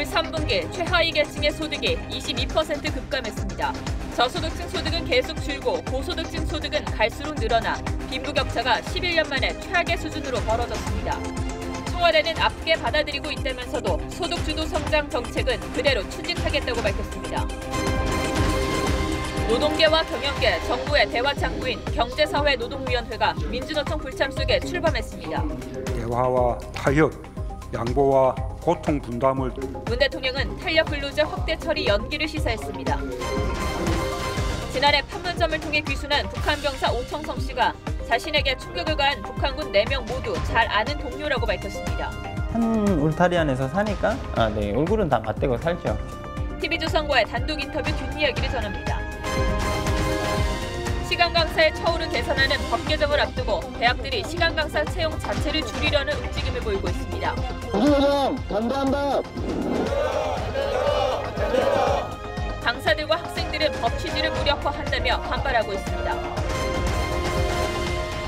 올 3분기 최하위 계층의 소득이 22% 급감했습니다. 저소득층 소득은 계속 줄고 고소득층 소득은 갈수록 늘어나 빈부격차가 11년 만에 최악의 수준으로 벌어졌습니다. 청와대는 앞게 받아들이고 있다면서도 소득주도 성장 정책은 그대로 추진하겠다고 밝혔습니다. 노동계와 경영계, 정부의 대화 창구인 경제사회노동위원회가 민주노총 불참 속에 출범했습니다. 대화와 타협, 양보와 고통 분담을 문 대통령은 탄력 근로자 확대 처리 연기를 시사했습니다. 지난해 판문점을 통해 귀순한 북한 병사 오청성 씨가 자신에게 충격을 가한 북한군 4명 모두 잘 아는 동료라고 밝혔습니다. 한 울타리 안에서 사니까 얼굴은 다 맞대고 살죠. TV조선과의 단독 인터뷰 뒷이야기를 전합니다. 시간 강사의 처우를 개선하는 법 개정을 앞두고 대학들이 시간 강사 채용 자체를 줄이려는 움직임을 보이고 있습니다. 우리는 반대한다. 강사들과 학생들은 법 취지를 무력화한다며 반발하고 있습니다.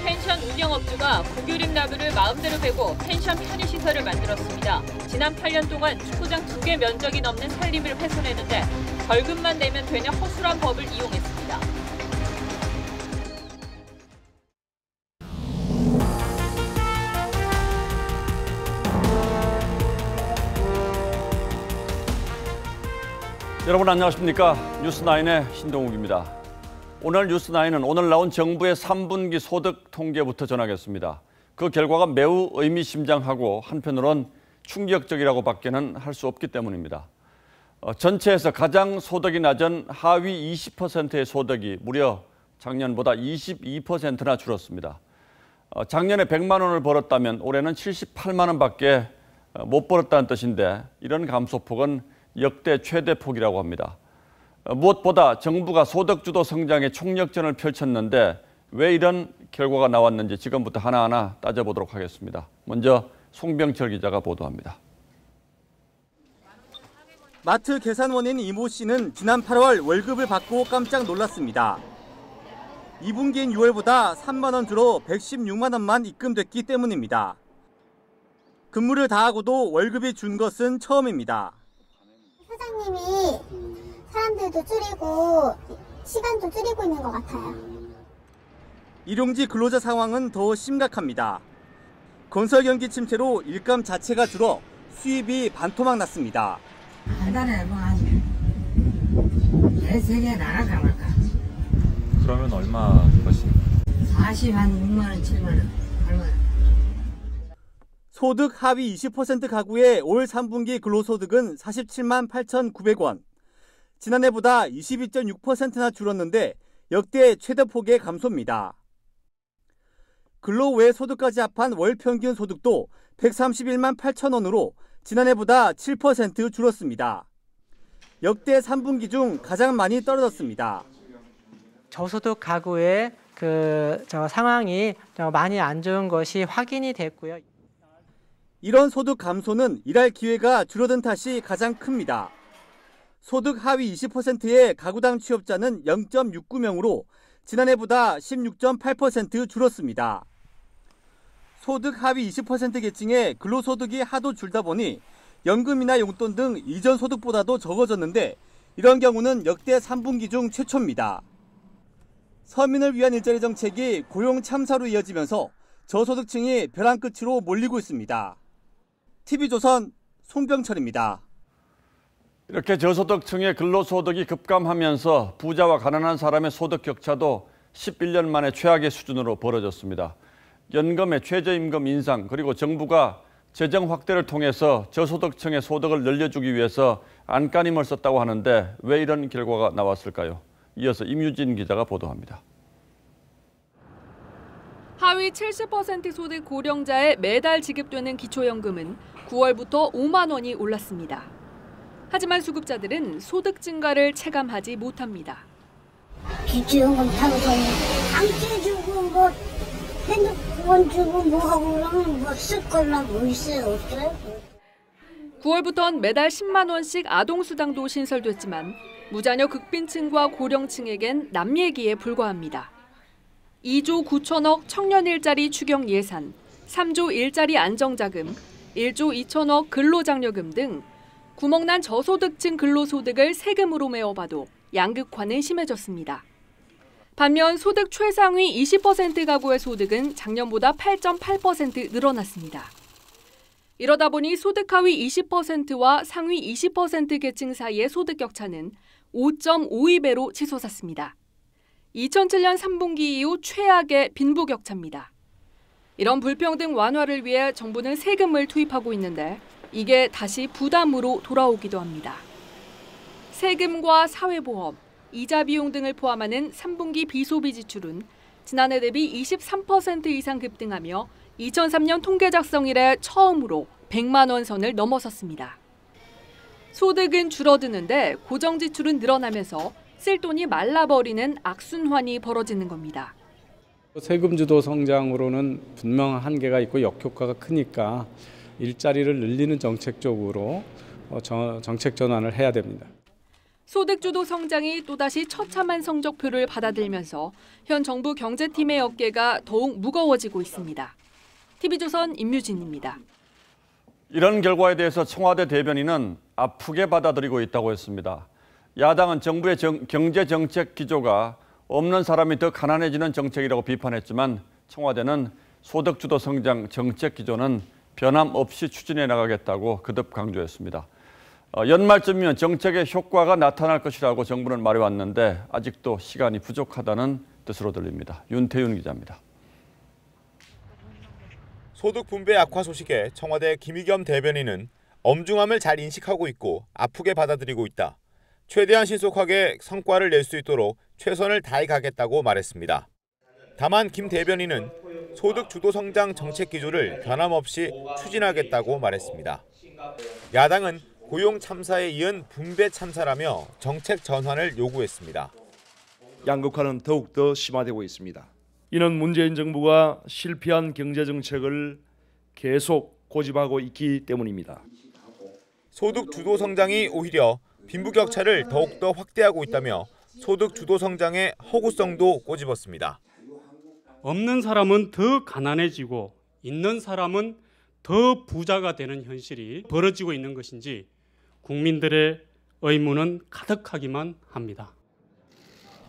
펜션 운영업주가 고교림 나무를 마음대로 베고 펜션 편의시설을 만들었습니다. 지난 8년 동안 축구장 2개 면적이 넘는 산림을 훼손했는데 벌금만 내면 되는 허술한 법을 이용했습니다. 여러분 안녕하십니까? 뉴스9의 신동욱입니다. 오늘 뉴스9은 오늘 나온 정부의 3분기 소득 통계부터 전하겠습니다. 그 결과가 매우 의미심장하고 한편으론 충격적이라고밖에는 할 수 없기 때문입니다. 전체에서 가장 소득이 낮은 하위 20%의 소득이 무려 작년보다 22%나 줄었습니다. 작년에 100만 원을 벌었다면 올해는 78만 원밖에 못 벌었다는 뜻인데 이런 감소폭은 역대 최대폭이라고 합니다. 무엇보다 정부가 소득주도 성장의 총력전을 펼쳤는데 왜 이런 결과가 나왔는지 지금부터 하나하나 따져보도록 하겠습니다. 먼저 송병철 기자가 보도합니다. 마트 계산원인 이모 씨는 지난 8월 월급을 받고 깜짝 놀랐습니다. 2분기인 6월보다 3만 원 줄어 116만 원만 입금됐기 때문입니다. 근무를 다하고도 월급이 준 것은 처음입니다. 사장님이 사람들도 줄이고 시간도 줄이고 있는 것 같아요. 일용직 근로자 상황은 더 심각합니다. 건설 경기 침체로 일감 자체가 줄어 수입이 반토막 났습니다. 한 달에 한 3개 나갈까 말까. 그러면 얼마 버십니까? 6만 원, 7만 원. 얼마나? 소득 하위 20% 가구의 올 3분기 근로소득은 47만 8,900원. 지난해보다 22.6%나 줄었는데 역대 최대폭의 감소입니다. 근로 외 소득까지 합한 월 평균 소득도 131만 8천 원으로 지난해보다 7% 줄었습니다. 역대 3분기 중 가장 많이 떨어졌습니다. 저소득 가구의 상황이 많이 안 좋은 것이 확인이 됐고요. 이런 소득 감소는 일할 기회가 줄어든 탓이 가장 큽니다. 소득 하위 20%의 가구당 취업자는 0.69명으로 지난해보다 16.8% 줄었습니다. 소득 하위 20% 계층의 근로소득이 하도 줄다 보니 연금이나 용돈 등 이전 소득보다도 적어졌는데 이런 경우는 역대 3분기 중 최초입니다. 서민을 위한 일자리 정책이 고용 참사로 이어지면서 저소득층이 벼랑 끝으로 몰리고 있습니다. TV조선 송병철입니다. 이렇게 저소득층의 근로소득이 급감하면서 부자와 가난한 사람의 소득 격차도 11년 만에 최악의 수준으로 벌어졌습니다. 연금의 최저임금 인상 그리고 정부가 재정 확대를 통해서 저소득층의 소득을 늘려주기 위해서 안간힘을 썼다고 하는데 왜 이런 결과가 나왔을까요? 이어서 임유진 기자가 보도합니다. 하위 70% 소득 고령자에 매달 지급되는 기초연금은 9월부터 5만 원이 올랐습니다. 하지만 수급자들은 소득 증가를 체감하지 못합니다. 기초연금 타고서는 안깨 주고 뭐 핸드폰 주고 뭐 하고 그러면 뭐 쓸 걸라 뭐 있어요? 없어요? 9월부터는 매달 10만 원씩 아동수당도 신설됐지만 무자녀 극빈층과 고령층에겐 남 얘기에 불과합니다. 2조 9천억 청년 일자리 추경 예산, 3조 일자리 안정자금, 1조 2천억 근로장려금 등 구멍난 저소득층 근로소득을 세금으로 메워봐도 양극화는 심해졌습니다. 반면 소득 최상위 20% 가구의 소득은 작년보다 8.8% 늘어났습니다. 이러다 보니 소득 하위 20%와 상위 20% 계층 사이의 소득 격차는 5.52배로 치솟았습니다. 2007년 3분기 이후 최악의 빈부격차입니다. 이런 불평등 완화를 위해 정부는 세금을 투입하고 있는데 이게 다시 부담으로 돌아오기도 합니다. 세금과 사회보험, 이자 비용 등을 포함하는 3분기 비소비 지출은 지난해 대비 23% 이상 급등하며 2003년 통계 작성 이래 처음으로 100만 원 선을 넘어섰습니다. 소득은 줄어드는데 고정 지출은 늘어나면서 쓸 돈이 말라버리는 악순환이 벌어지는 겁니다. 세금 주도 성장으로는 분명한 한계가 있고 역효과가 크니까 일자리를 늘리는 정책 쪽으로 정책 전환을 해야 됩니다. 소득 주도 성장이 또다시 처참한 성적표를 받아들면서 현 정부 경제팀의 어깨가 더욱 무거워지고 있습니다. TV조선 임유진입니다. 이런 결과에 대해서 청와대 대변인은 아프게 받아들이고 있다고 했습니다. 야당은 정부의 경제정책 기조가 없는 사람이 더 가난해지는 정책이라고 비판했지만 청와대는 소득주도 성장 정책 기조는 변함없이 추진해 나가겠다고 거듭 강조했습니다. 연말쯤이면 정책의 효과가 나타날 것이라고 정부는 말해왔는데 아직도 시간이 부족하다는 뜻으로 들립니다. 윤태윤 기자입니다. 소득 분배 악화 소식에 청와대 김의겸 대변인은 엄중함을 잘 인식하고 있고 아프게 받아들이고 있다. 최대한 신속하게 성과를 낼 수 있도록 최선을 다해 가겠다고 말했습니다. 다만 김 대변인은 소득 주도 성장 정책 기조를 변함없이 추진하겠다고 말했습니다. 야당은 고용 참사에 이은 분배 참사라며 정책 전환을 요구했습니다. 양극화는 더욱더 심화되고 있습니다. 이는 문재인 정부가 실패한 경제정책을 계속 고집하고 있기 때문입니다. 소득 주도 성장이 오히려 빈부격차를 더욱더 확대하고 있다며 소득 주도 성장의 허구성도 꼬집었습니다. 없는 사람은 더 가난해지고 있는 사람은 더 부자가 되는 현실이 벌어지고 있는 것인지 국민들의 의문은 가득하기만 합니다.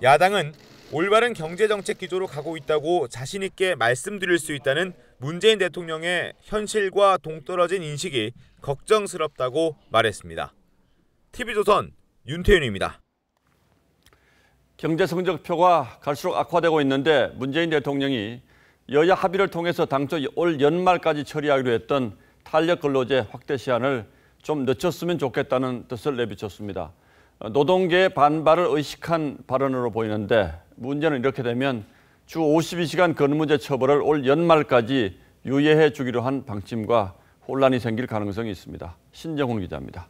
야당은 올바른 경제정책 기조로 가고 있다고 자신 있게 말씀드릴 수 있다는 문재인 대통령의 현실과 동떨어진 인식이 걱정스럽다고 말했습니다. TV조선 윤태윤입니다. 경제 성적표가 갈수록 악화되고 있는데 문재인 대통령이 여야 합의를 통해서 당초 올 연말까지 처리하기로 했던 탄력 근로제 확대 시한을 좀 늦췄으면 좋겠다는 뜻을 내비쳤습니다. 노동계의 반발을 의식한 발언으로 보이는데 문제는 이렇게 되면 주 52시간 근무제 처벌을 올 연말까지 유예해 주기로 한 방침과 혼란이 생길 가능성이 있습니다. 신정훈 기자입니다.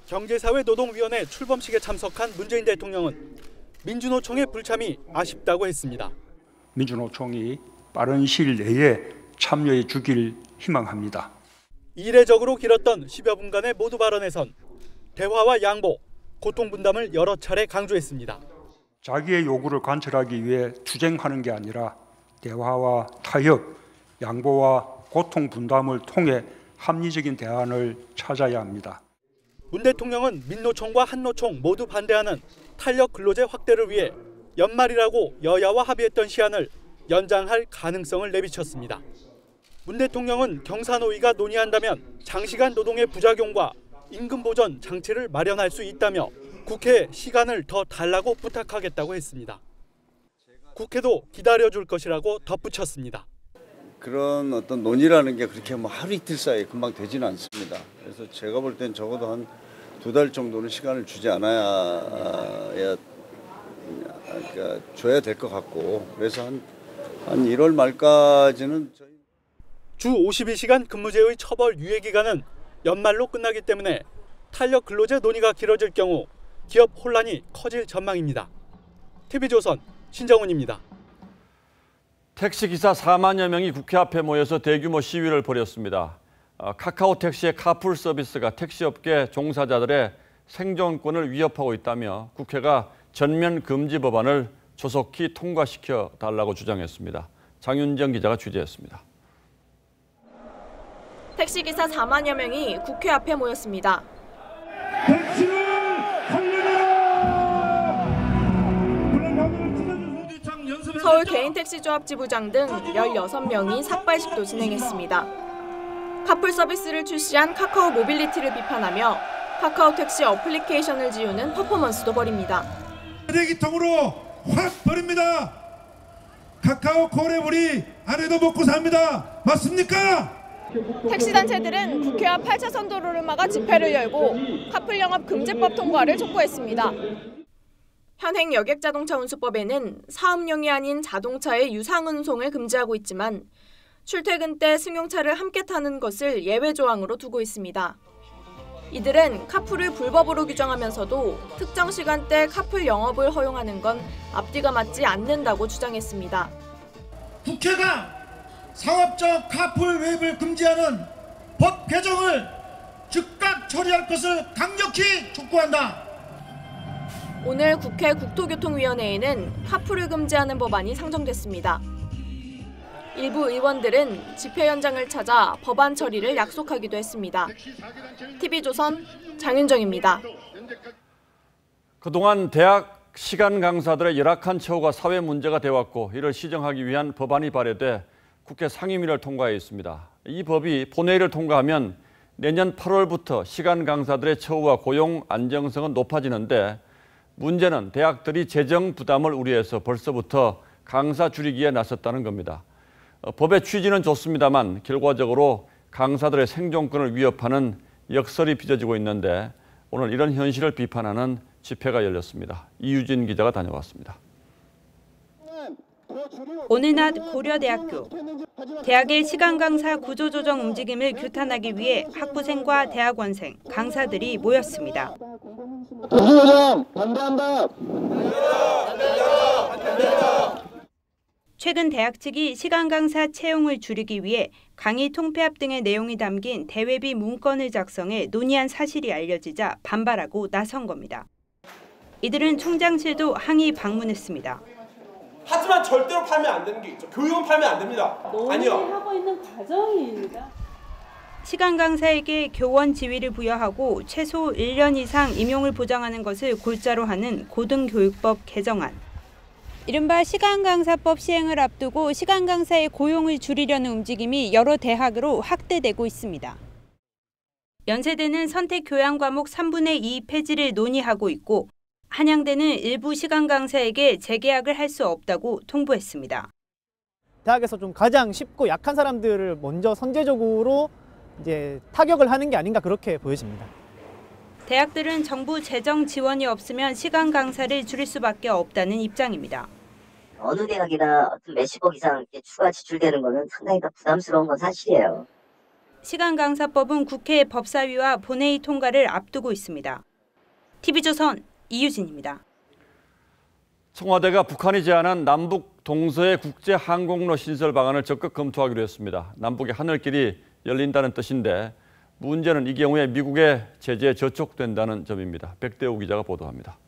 경제사회노동위원회 출범식에 참석한 문재인 대통령은 민주노총의 불참이 아쉽다고 했습니다. 민주노총이 빠른 시일 내에 참여해 주길 희망합니다. 이례적으로 길었던 10여 분간의 모두 발언에선 대화와 양보, 고통 분담을 여러 차례 강조했습니다. 자기의 요구를 관철하기 위해 투쟁하는 게 아니라 대화와 타협, 양보와 고통 분담을 통해 합리적인 대안을 찾아야 합니다. 문 대통령은 민노총과 한노총 모두 반대하는 탄력 근로제 확대를 위해 연말이라고 여야와 합의했던 시한을 연장할 가능성을 내비쳤습니다. 문 대통령은 경사노위가 논의한다면 장시간 노동의 부작용과 임금 보전 장치를 마련할 수 있다며 국회에 시간을 더 달라고 부탁하겠다고 했습니다. 국회도 기다려줄 것이라고 덧붙였습니다. 그런 어떤 논의라는 게 그렇게 하루 이틀 사이에 금방 되지는 않습니다. 그래서 제가 볼 땐 적어도 한 2달 정도는 시간을 주지 않아야 줘야 될 것 같고, 그래서 한 1월 말까지는 주 52시간 근무제의 처벌 유예 기간은 연말로 끝나기 때문에 탄력 근로제 논의가 길어질 경우 기업 혼란이 커질 전망입니다. TV조선 신정훈입니다. 택시기사 4만여 명이 국회 앞에 모여서 대규모 시위를 벌였습니다. 카카오 택시의 카풀 서비스가 택시업계 종사자들의 생존권을 위협하고 있다며 국회가 전면 금지 법안을 조속히 통과시켜 달라고 주장했습니다. 장윤정 기자가 취재했습니다. 택시기사 4만여 명이 국회 앞에 모였습니다. 서울 개인택시조합 지부장 등 16명이 삭발식도 진행했습니다. 카풀 서비스를 출시한 카카오 모빌리티를 비판하며 카카오 택시 어플리케이션을 지우는 퍼포먼스도 벌입니다. 쓰레기통으로 확 버립니다. 카카오 콜에버리 안 해도 먹고 삽니다. 맞습니까? 택시단체들은 국회 앞 8차선 도로를 막아 집회를 열고 카풀 영업 금지법 통과를 촉구했습니다. 현행 여객자동차 운수법에는 사업용이 아닌 자동차의 유상운송을 금지하고 있지만 출퇴근 때 승용차를 함께 타는 것을 예외 조항으로 두고 있습니다. 이들은 카풀을 불법으로 규정하면서도 특정 시간대 카풀 영업을 허용하는 건 앞뒤가 맞지 않는다고 주장했습니다. 국회가 상업적 카풀 외입을 금지하는 법 개정을 즉각 처리할 것을 강력히 촉구한다. 오늘 국회 국토교통위원회에는 카풀을 금지하는 법안이 상정됐습니다. 일부 의원들은 집회 현장을 찾아 법안 처리를 약속하기도 했습니다. TV조선 장윤정입니다. 그동안 대학 시간 강사들의 열악한 처우가 사회 문제가 되어왔고 이를 시정하기 위한 법안이 발의돼 국회 상임위를 통과했습니다. 이 법이 본회의를 통과하면 내년 8월부터 시간 강사들의 처우와 고용 안정성은 높아지는데 문제는 대학들이 재정 부담을 우려해서 벌써부터 강사 줄이기에 나섰다는 겁니다. 법의 취지는 좋습니다만 결과적으로 강사들의 생존권을 위협하는 역설이 빚어지고 있는데 오늘 이런 현실을 비판하는 집회가 열렸습니다. 이유진 기자가 다녀왔습니다. 오늘 낮 고려대학교. 대학의 시간 강사 구조 조정 움직임을 규탄하기 위해 학부생과 대학원생, 강사들이 모였습니다. 구조조정 반대한다. 최근 대학 측이 시간 강사 채용을 줄이기 위해 강의 통폐합 등의 내용이 담긴 대외비 문건을 작성해 논의한 사실이 알려지자 반발하고 나선 겁니다. 이들은 총장실도 항의 방문했습니다. 하지만 절대로 팔면 안 되는 게 있죠. 교육은 팔면 안 됩니다. 아니요. 논의하고 있는 과정입니다. 시간 강사에게 교원 지위를 부여하고 최소 1년 이상 임용을 보장하는 것을 골자로 하는 고등교육법 개정안. 이른바 시간강사법 시행을 앞두고 시간 강사의 고용을 줄이려는 움직임이 여러 대학으로 확대되고 있습니다. 연세대는 선택 교양 과목 3분의 2 폐지를 논의하고 있고 한양대는 일부 시간 강사에게 재계약을 할 수 없다고 통보했습니다. 대학에서 좀 가장 쉽고 약한 사람들을 먼저 선제적으로 이제 타격을 하는 게 아닌가 그렇게 보여집니다. 대학들은 정부 재정 지원이 없으면 시간 강사를 줄일 수밖에 없다는 입장입니다. 어느 대학이나 몇십억 이상 추가 지출되는 것은 상당히 더 부담스러운 건 사실이에요. 시간 강사법은 국회 법사위와 본회의 통과를 앞두고 있습니다. TV조선 이유진입니다. 청와대가 북한이 제안한 남북 동서의 국제 항공로 신설 방안을 적극 검토하기로 했습니다. 남북의 하늘길이 열린다는 뜻인데 문제는 이 경우에 미국의 제재에 저촉된다는 점입니다. 백대호 기자가 보도합니다.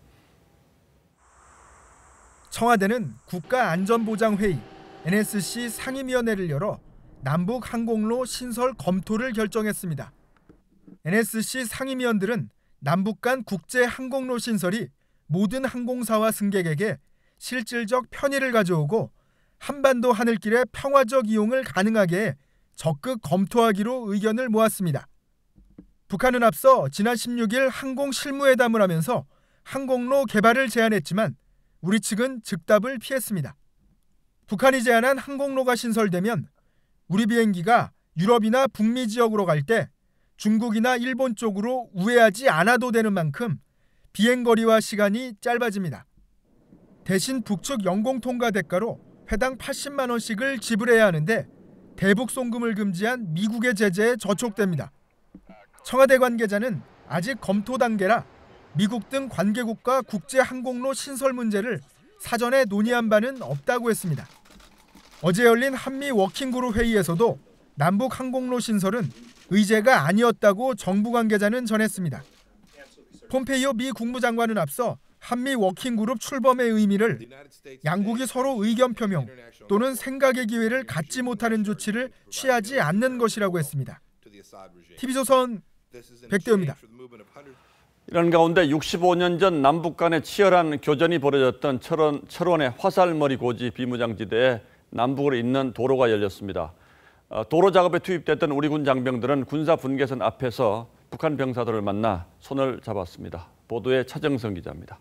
청와대는 국가안전보장회의 NSC 상임위원회를 열어 남북 항공로 신설 검토를 결정했습니다. NSC 상임위원들은 남북 간 국제 항공로 신설이 모든 항공사와 승객에게 실질적 편의를 가져오고 한반도 하늘길의 평화적 이용을 가능하게 해 적극 검토하기로 의견을 모았습니다. 북한은 앞서 지난 16일 항공 실무회담을 하면서 항공로 개발을 제안했지만 우리 측은 즉답을 피했습니다. 북한이 제안한 항공로가 신설되면 우리 비행기가 유럽이나 북미 지역으로 갈 때 중국이나 일본 쪽으로 우회하지 않아도 되는 만큼 비행거리와 시간이 짧아집니다. 대신 북측 영공 통과 대가로 회당 80만 원씩을 지불해야 하는데 대북 송금을 금지한 미국의 제재에 저촉됩니다. 청와대 관계자는 아직 검토 단계라 미국 등 관계국과 국제 항공로 신설 문제를 사전에 논의한 바는 없다고 했습니다. 어제 열린 한미 워킹그룹 회의에서도 남북 항공로 신설은 의제가 아니었다고 정부 관계자는 전했습니다. 폼페이오 미 국무장관은 앞서 한미 워킹그룹 출범의 의미를 양국이 서로 의견 표명 또는 생각의 기회를 갖지 못하는 조치를 취하지 않는 것이라고 했습니다. TV조선 백대호입니다. 이런 가운데 65년 전 남북 간의 치열한 교전이 벌어졌던 철원의 화살머리 고지 비무장지대에 남북으로 잇는 도로가 열렸습니다. 도로 작업에 투입됐던 우리 군 장병들은 군사 분계선 앞에서 북한 병사들을 만나 손을 잡았습니다. 보도에 차정성 기자입니다.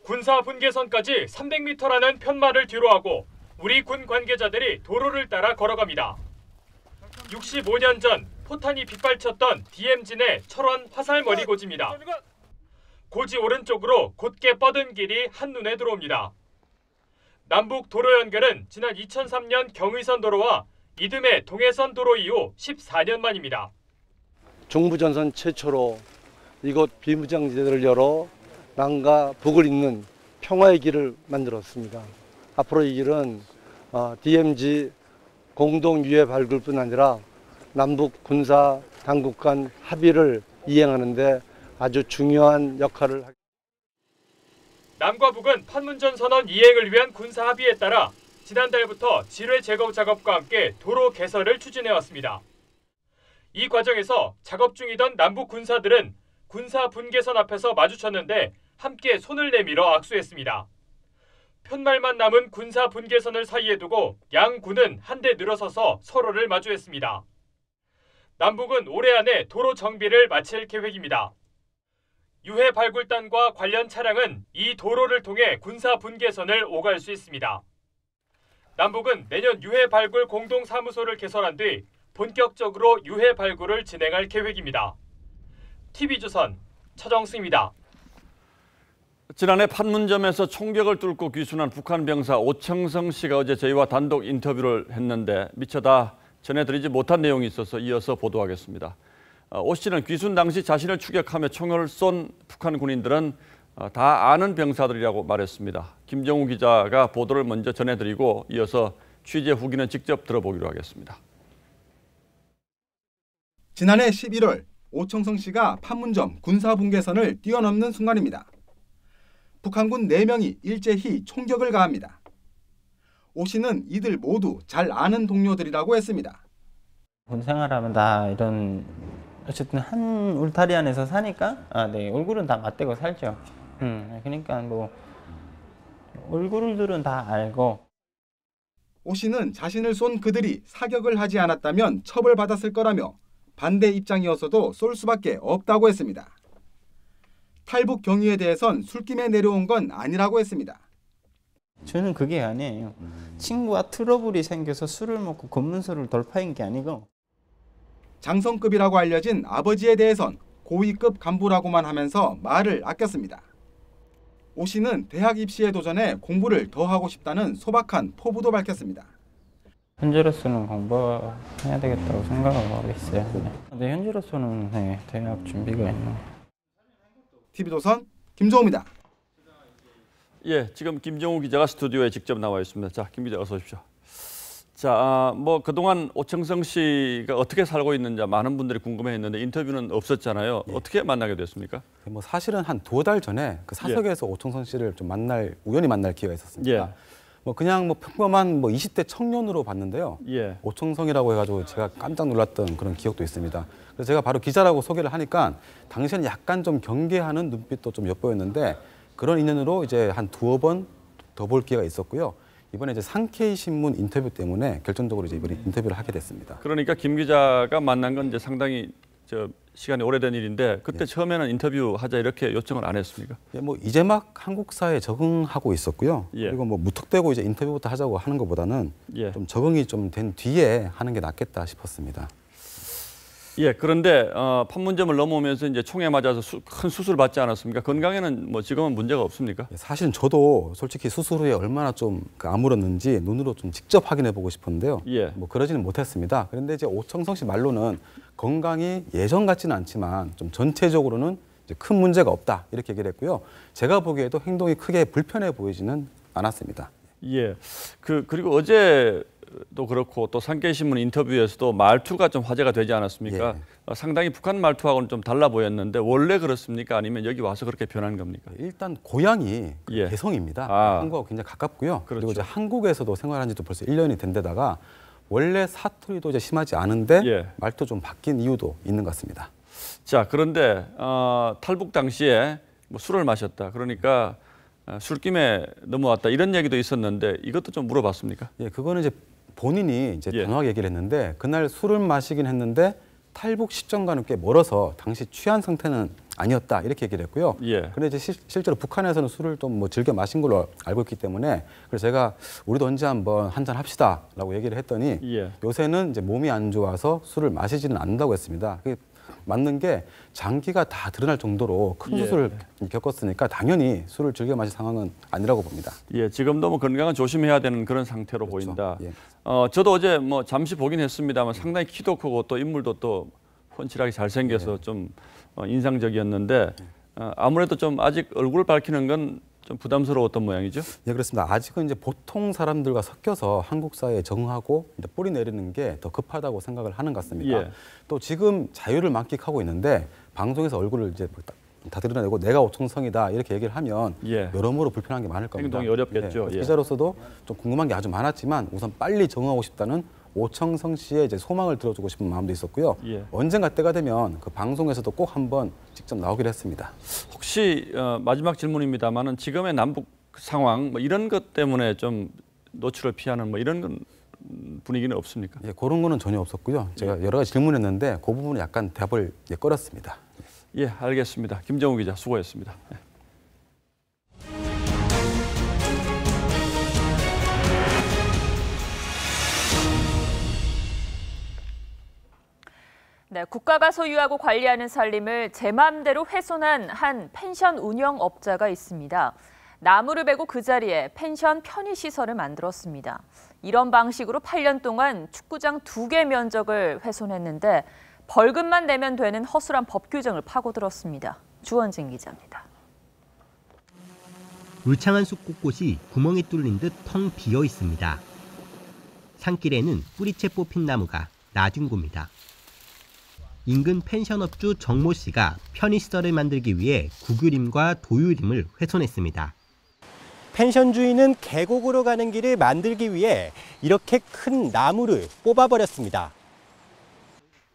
군사 분계선까지 300m라는 편말을 뒤로하고 우리 군 관계자들이 도로를 따라 걸어갑니다. 65년 전 포탄이 빗발쳤던 DMZ 내 철원 화살머리 고지입니다. 고지 오른쪽으로 곧게 뻗은 길이 한눈에 들어옵니다. 남북 도로 연결은 지난 2003년 경의선 도로와 이듬해 동해선 도로 이후 14년 만입니다. 중부전선 최초로 이곳 비무장지대를 열어 남과 북을 잇는 평화의 길을 만들었습니다. 앞으로 이 길은 DMZ 공동유해 발굴뿐 아니라 남북 군사 당국 간 합의를 이행하는 데 아주 중요한 역할을 하겠습니다. 남과 북은 판문점 선언 이행을 위한 군사 합의에 따라 지난달부터 지뢰 제거 작업과 함께 도로 개설을 추진해왔습니다. 이 과정에서 작업 중이던 남북 군사들은 군사 분계선 앞에서 마주쳤는데 함께 손을 내밀어 악수했습니다. 편말만 남은 군사 분계선을 사이에 두고 양 군은 한데 늘어서서 서로를 마주했습니다. 남북은 올해 안에 도로 정비를 마칠 계획입니다. 유해 발굴단과 관련 차량은 이 도로를 통해 군사 분계선을 오갈 수 있습니다. 남북은 내년 유해 발굴 공동사무소를 개설한 뒤 본격적으로 유해 발굴을 진행할 계획입니다. TV조선 차정승입니다. 지난해 판문점에서 총격을 뚫고 귀순한 북한 병사 오청성 씨가 어제 저희와 단독 인터뷰를 했는데 미처 다 전해드리지 못한 내용이 있어서 이어서 보도하겠습니다. 오 씨는 귀순 당시 자신을 추격하며 총을 쏜 북한 군인들은 다 아는 병사들이라고 말했습니다. 김정우 기자가 보도를 먼저 전해드리고 이어서 취재 후기는 직접 들어보기로 하겠습니다. 지난해 11월 오청성 씨가 판문점 군사분계선을 뛰어넘는 순간입니다. 북한군 4명이 일제히 총격을 가합니다. 오 씨는 이들 모두 잘 아는 동료들이라고 했습니다. 군 생활하면 다 이런 어쨌든 한 울타리 안에서 사니까 네, 얼굴은 다 맞대고 살죠. 그러니까 뭐 얼굴들은 다 알고. 오 씨는 자신을 쏜 그들이 사격을 하지 않았다면 처벌받았을 거라며 반대 입장이어서도 쏠 수밖에 없다고 했습니다. 탈북 경위에 대해선 술김에 내려온 건 아니라고 했습니다. 저는 그게 아니에요. 친구와 트러블이 생겨서 술을 먹고 검문소를 돌파한 게 아니고. 장성급이라고 알려진 아버지에 대해선 고위급 간부라고만 하면서 말을 아꼈습니다. 오 씨는 대학 입시에 도전해 공부를 더 하고 싶다는 소박한 포부도 밝혔습니다. 현재로서는 공부해야 되겠다고 생각하고 있어요. 네, 현재로서는 네, 대학 준비가 있는. TV조선 김정우입니다. 예, 지금 김정우 기자가 스튜디오에 직접 나와 있습니다. 자, 김 기자 어서 오십시오. 자, 뭐 그동안 오청성 씨가 어떻게 살고 있는지 많은 분들이 궁금해했는데 인터뷰는 없었잖아요. 예. 어떻게 만나게 됐습니까? 뭐 사실은 한 2달 전에 그 사석에서 오청성 씨를 좀 우연히 만날 기회가 있었습니다. 예. 뭐 그냥 뭐 평범한 뭐 20대 청년으로 봤는데요. 예. 오청성이라고 해가지고 제가 깜짝 놀랐던 그런 기억도 있습니다. 그래서 제가 바로 기자라고 소개를 하니까 당시에는 약간 좀 경계하는 눈빛도 좀 엿보였는데 그런 인연으로 이제 한 2번 더 볼 기회가 있었고요. 이번에 이제 상케이 신문 인터뷰 때문에 결정적으로 이제 이번에 인터뷰를 하게 됐습니다. 그러니까 김 기자가 만난 건 이제 상당히 시간이 오래된 일인데 그때 처음에는 인터뷰 하자 이렇게 요청을 안 했습니까? 예, 뭐 이제 막 한국 사회에 적응하고 있었고요. 예. 그리고 뭐 무턱대고 이제 인터뷰부터 하자고 하는 것보다는 예. 좀 적응이 좀 된 뒤에 하는 게 낫겠다 싶었습니다. 예, 그런데 판문점을 넘어오면서 이제 총에 맞아서 큰 수술을 받지 않았습니까? 건강에는 뭐 지금은 문제가 없습니까? 사실은 저도 솔직히 수술 후에 얼마나 좀 아물었는지 눈으로 좀 직접 확인해 보고 싶었는데요. 예. 뭐 그러지는 못했습니다. 그런데 이제 오청성 씨 말로는 건강이 예전 같지는 않지만 좀 전체적으로는 이제 큰 문제가 없다 이렇게 얘기를 했고요. 제가 보기에도 행동이 크게 불편해 보이지는 않았습니다. 예. 그리고 어제도 그렇고 또 상케이신문 인터뷰에서도 말투가 좀 화제가 되지 않았습니까? 예. 상당히 북한 말투하고는 좀 달라 보였는데 원래 그렇습니까? 아니면 여기 와서 그렇게 변한 겁니까? 일단 고향이 예. 개성입니다. 아. 한국하고 굉장히 가깝고요. 그렇죠. 그리고 이제 한국에서도 생활한 지도 벌써 1년이 된 데다가 원래 사투리도 이제 심하지 않은데 말투 좀 바뀐 이유도 있는 것 같습니다. 자, 그런데 탈북 당시에 뭐 술을 마셨다. 그러니까 술김에 넘어왔다. 이런 얘기도 있었는데 이것도 좀 물어봤습니까? 예, 그거는 이제 본인이 이제 단호하게 얘기를 했는데 그날 술을 마시긴 했는데 탈북 시점과는 꽤 멀어서 당시 취한 상태는 아니었다 이렇게 얘기를 했고요. 그런데 이제 실제로 북한에서는 술을 좀 뭐 즐겨 마신 걸로 알고 있기 때문에 그래서 제가 우리도 언제 한번 한잔 합시다라고 얘기를 했더니 요새는 이제 몸이 안 좋아서 술을 마시지는 않는다고 했습니다. 그게 맞는 게 장기가 다 드러날 정도로 큰 수술을 겪었으니까 당연히 술을 즐겨 마실 상황은 아니라고 봅니다. 예, 지금도 뭐 건강은 조심해야 되는 그런 상태로 보인다. 저도 어제 뭐 잠시 보긴 했습니다만 상당히 키도 크고 또 인물도 또 훤칠하게 잘생겨서 좀 인상적이었는데 아무래도 좀 아직 얼굴을 밝히는 건 좀 부담스러웠던 모양이죠? 네, 그렇습니다. 아직은 이제 보통 사람들과 섞여서 한국 사회에 적응하고 이제 뿌리 내리는 게 더 급하다고 생각을 하는 것 같습니다. 또 지금 자유를 만끽하고 있는데 방송에서 얼굴을 이제 다 드러내고 내가 오청성이다 이렇게 얘기를 하면 여러모로 불편한 게 많을 겁니다. 행동이 어렵겠죠. 기자로서도 좀 궁금한 게 아주 많았지만 우선 빨리 적응하고 싶다는 오청성 씨의 이제 소망을 들어주고 싶은 마음도 있었고요. 언젠가 때가 되면 그 방송에서도 꼭 한번 직접 나오기로 했습니다. 혹시 마지막 질문입니다만은 지금의 남북 상황 뭐 이런 것 때문에 좀 노출을 피하는 뭐 이런 분위기는 없습니까? 예, 그런 거는 전혀 없었고요. 제가 여러 가지 질문했는데 그 부분은 약간 답을 꺼렸습니다. 예, 알겠습니다. 김정우 기자 수고했습니다. 네, 국가가 소유하고 관리하는 산림을 제 마음대로 훼손한 한 펜션 운영업자가 있습니다. 나무를 베고 그 자리에 펜션 편의시설을 만들었습니다. 이런 방식으로 8년 동안 축구장 2개 면적을 훼손했는데 벌금만 내면 되는 허술한 법 규정을 파고들었습니다. 주원진 기자입니다. 울창한 숲 곳곳이 구멍이 뚫린 듯 텅 비어 있습니다. 산길에는 뿌리채 뽑힌 나무가 나뒹굽니다. 인근 펜션업주 정모 씨가 편의시설을 만들기 위해 구규림과 도유림을 훼손했습니다. 펜션 주인은 계곡으로 가는 길을 만들기 위해 이렇게 큰 나무를 뽑아버렸습니다.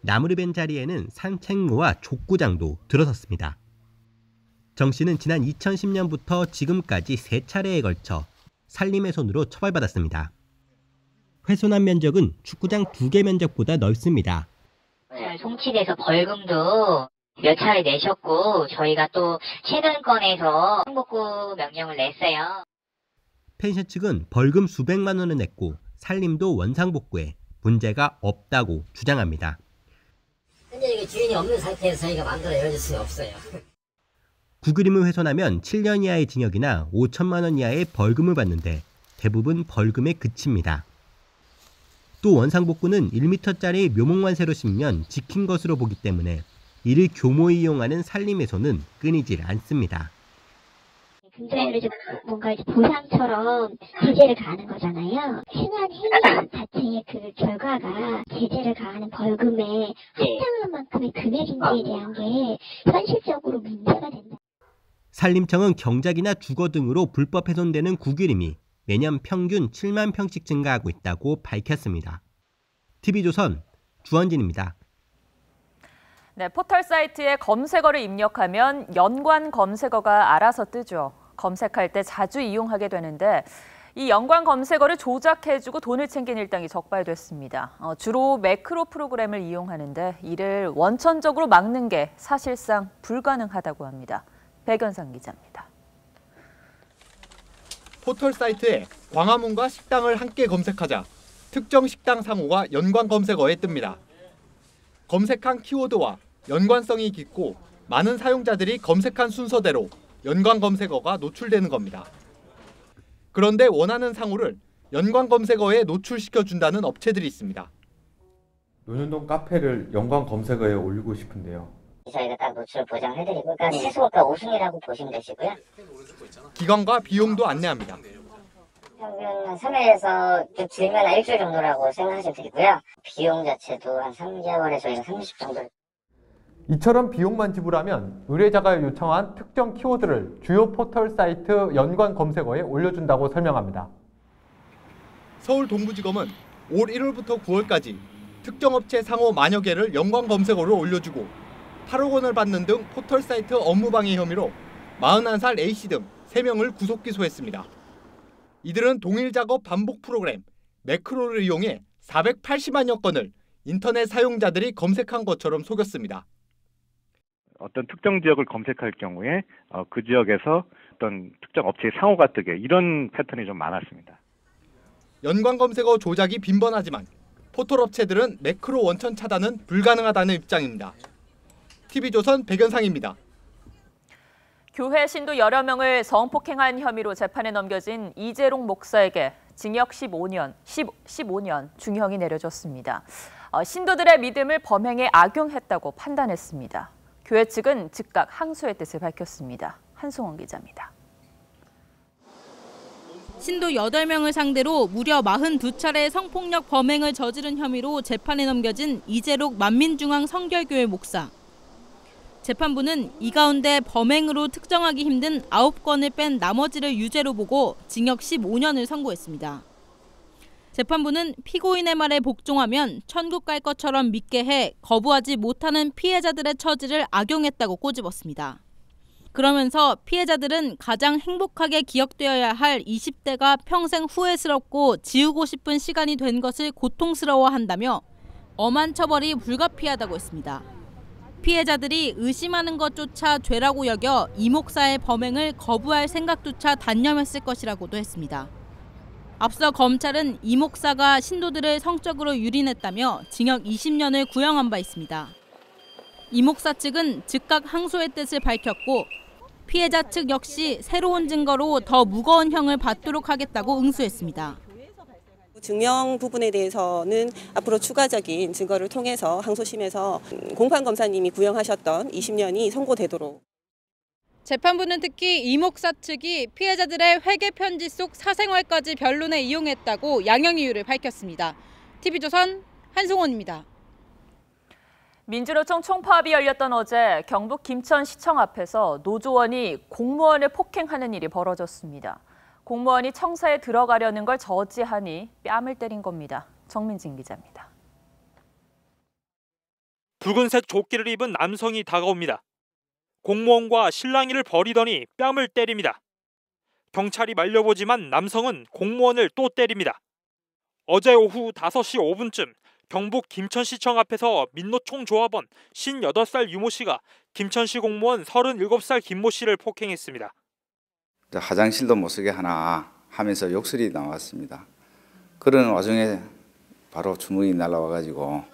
나무를 벤 자리에는 산책로와 족구장도 들어섰습니다. 정 씨는 지난 2010년부터 지금까지 3차례에 걸쳐 산림훼손으로 처벌받았습니다. 훼손한 면적은 축구장 2개 면적보다 넓습니다. 송치돼서 벌금도 몇 차례 내셨고 저희가 또 최근 건에서 항복구 명령을 냈어요. 펜션 측은 벌금 수백만 원을 냈고 산림도 원상복구에 문제가 없다고 주장합니다. 현재 이게 주인이 없는 상태에서 저희가 마음대로 열어줄 수는 없어요. 구그림을 훼손하면 7년 이하의 징역이나 5천만 원 이하의 벌금을 받는데 대부분 벌금에 그칩니다. 또 원상복구는 1m짜리 묘목만세로 심으면 지킨 것으로 보기 때문에 이를 교모에 이용하는 산림훼손은 끊이질 않습니다. 금전으로 좀 뭔가 이제 보상처럼 제재를 가하는 거잖아요. 행한 행위 자체의 그 결과가 제재를 가하는 벌금에 합당한 만큼의 금액인지에 대한 게 현실적으로 문제가 된다. 산림청은 경작이나 주거 등으로 불법 훼손되는 구규림이 매년 평균 7만 평씩 증가하고 있다고 밝혔습니다. TV조선 주원진입니다. 네, 포털 사이트에 검색어를 입력하면 연관 검색어가 알아서 뜨죠. 검색할 때 자주 이용하게 되는데 이 연관 검색어를 조작해주고 돈을 챙긴 일당이 적발됐습니다. 주로 매크로 프로그램을 이용하는데 이를 원천적으로 막는 게 사실상 불가능하다고 합니다. 백연상 기자입니다. 포털 사이트에 광화문과 식당을 함께 검색하자 특정 식당 상호가 연관 검색어에 뜹니다. 검색한 키워드와 연관성이 깊고 많은 사용자들이 검색한 순서대로 연관 검색어가 노출되는 겁니다. 그런데 원하는 상호를 연관 검색어에 노출시켜준다는 업체들이 있습니다. 논현동 카페를 연관 검색어에 올리고 싶은데요. 저희가 딱 노출 보장해드리고 그러니까 최소가 5순위라고 보시면 되시고요. 기간과 비용도 안내합니다. 평균 3일에서 좀 길면 일주일 정도라고 생각하시면 되고요. 비용 자체도 한 3개월에 저희가 30 정도. 이처럼 비용만 지불하면 의뢰자가 요청한 특정 키워드를 주요 포털 사이트 연관 검색어에 올려준다고 설명합니다. 서울 동부지검은 올 1월부터 9월까지 특정 업체 상호 만여 개를 연관 검색어로 올려주고 8억 원을 받는 등 포털 사이트 업무방해 혐의로 41살 A씨 등 3명을 구속 기소했습니다. 이들은 동일 작업 반복 프로그램 매크로를 이용해 480만여 건을 인터넷 사용자들이 검색한 것처럼 속였습니다. 어떤 특정 지역을 검색할 경우에 그 지역에서 어떤 특정 업체의 상호가 뜨게 이런 패턴이 좀 많았습니다. 연관 검색어 조작이 빈번하지만 포털 업체들은 매크로 원천 차단은 불가능하다는 입장입니다. TV조선 백연상입니다. 교회 신도 여러 명을 성폭행한 혐의로 재판에 넘겨진 이재록 목사에게 징역 15년 중형이 내려졌습니다. 신도들의 믿음을 범행에 악용했다고 판단했습니다. 교회 측은 즉각 항소의 뜻을 밝혔습니다. 한송원 기자입니다. 신도 8명을 상대로 무려 42차례 성폭력 범행을 저지른 혐의로 재판에 넘겨진 이재록 만민중앙 성결교회 목사. 재판부는 이 가운데 범행으로 특정하기 힘든 9건을 뺀 나머지를 유죄로 보고 징역 15년을 선고했습니다. 재판부는 피고인의 말에 복종하면 천국 갈 것처럼 믿게 해 거부하지 못하는 피해자들의 처지를 악용했다고 꼬집었습니다. 그러면서 피해자들은 가장 행복하게 기억되어야 할 20대가 평생 후회스럽고 지우고 싶은 시간이 된 것을 고통스러워한다며 엄한 처벌이 불가피하다고 했습니다. 피해자들이 의심하는 것조차 죄라고 여겨 이 목사의 범행을 거부할 생각조차 단념했을 것이라고도 했습니다. 앞서 검찰은 이 목사가 신도들을 성적으로 유린했다며 징역 20년을 구형한 바 있습니다. 이 목사 측은 즉각 항소의 뜻을 밝혔고 피해자 측 역시 새로운 증거로 더 무거운 형을 받도록 하겠다고 응수했습니다. 증명 부분에 대해서는 앞으로 추가적인 증거를 통해서 항소심에서 공판검사님이 구형하셨던 20년이 선고되도록. 재판부는 특히 이 목사 측이 피해자들의 회계 편지 속 사생활까지 변론에 이용했다고 양형 이유를 밝혔습니다. TV조선 한송원입니다. 민주노총 총파업이 열렸던 어제 경북 김천시청 앞에서 노조원이 공무원을 폭행하는 일이 벌어졌습니다. 공무원이 청사에 들어가려는 걸 저지하니 뺨을 때린 겁니다. 정민진 기자입니다. 붉은색 조끼를 입은 남성이 다가옵니다. 공무원과 실랑이를 벌이더니 뺨을 때립니다. 경찰이 말려보지만 남성은 공무원을 또 때립니다. 어제 오후 5시 5분쯤 경북 김천시청 앞에서 민노총 조합원 58살 유모 씨가 김천시 공무원 37살 김모 씨를 폭행했습니다. 화장실도 못 쓰게 하나 하면서 욕설이 나왔습니다. 그런 와중에 바로 주먹이 날아와가지고